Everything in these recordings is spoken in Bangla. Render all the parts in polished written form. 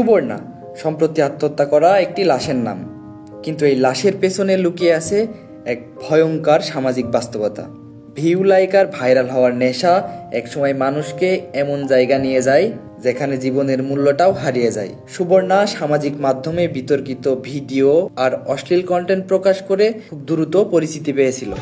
সুবর্ণা সম্প্রতি আত্মহত্যা করা একটি লাশের নাম, কিন্তু এই লাশের পেছনে লুকিয়ে আছে এক ভয়ঙ্কর সামাজিক বাস্তবতা। ভিউ লাইক আর ভাইরাল হওয়ার নেশা একসময় মানুষকে এমন জায়গা নিয়ে যায় যেখানে জীবনের মূল্যটাও হারিয়ে যায়। সুবর্ণা সামাজিক মাধ্যমে বিতর্কিত ভিডিও আর অশ্লীল কন্টেন্ট প্রকাশ করে খুব দ্রুত পরিচিতি পেয়েছিল।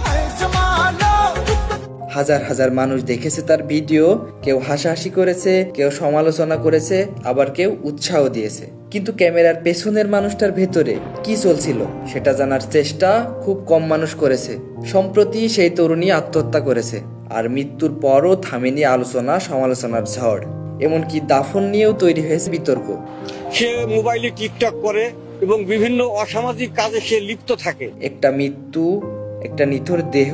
হাজার হাজার মানুষ দেখেছে তার ভিডিও, কেউ হাসাহাসি করেছে, কেউ সমালোচনা করেছে, আবার কেউ উৎসাহ দিয়েছে। কিন্তু ক্যামেরার পেছনের মানুষটার ভেতরে কি চলছিল সেটা জানার চেষ্টা খুব কম মানুষ করেছে। সম্প্রতি সেই তরুণী আত্মহত্যা করেছে, আর মৃত্যুর পরও থামেনি আলোচনা সমালোচনার ঝড়। এমনকি দাফন নিয়েও তৈরি হয়েছে বিতর্ক। সে মোবাইলে টিকটক করে এবং বিভিন্ন অসামাজিক কাজে সে লিপ্ত থাকে। একটা মৃত্যু, একটা নিথর দেহ,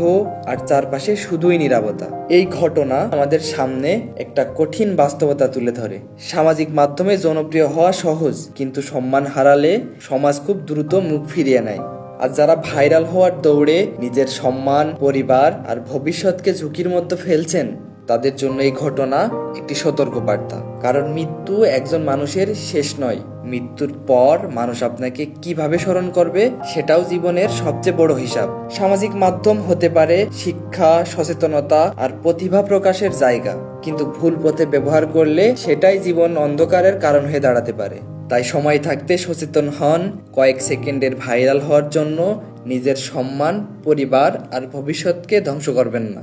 আর চারপাশে শুধুই নীরবতা। এই ঘটনা আমাদের সামনে একটা কঠিন বাস্তবতা তুলে ধরে। সামাজিক মাধ্যমে জনপ্রিয় হওয়া সহজ, কিন্তু সম্মান হারালে সমাজ খুব দ্রুত মুখ ফিরিয়ে নেয়। আর যারা ভাইরাল হওয়ার দৌড়ে নিজের সম্মান, পরিবার আর ভবিষ্যৎকে ঝুঁকির মধ্যে ফেলছেন, তাদের জন্য এই ঘটনা একটি সতর্কবার্তা। কারণ মৃত্যু একজন মানুষের শেষ নয়, মৃত্যুর পর মানুষ আপনাকে কিভাবে স্মরণ করবে সেটাও জীবনের সবচেয়ে বড় হিসাব। সামাজিক মাধ্যম হতে পারে শিক্ষা, সচেতনতা আর প্রতিভা প্রকাশের জায়গা, কিন্তু ভুল পথে ব্যবহার করলে সেটাই জীবন অন্ধকারের কারণ হয়ে দাঁড়াতে পারে। তাই সময় থাকতে সচেতন হন। কয়েক সেকেন্ডের ভাইরাল হওয়ার জন্য নিজের সম্মান, পরিবার আর ভবিষ্যৎকে ধ্বংস করবেন না।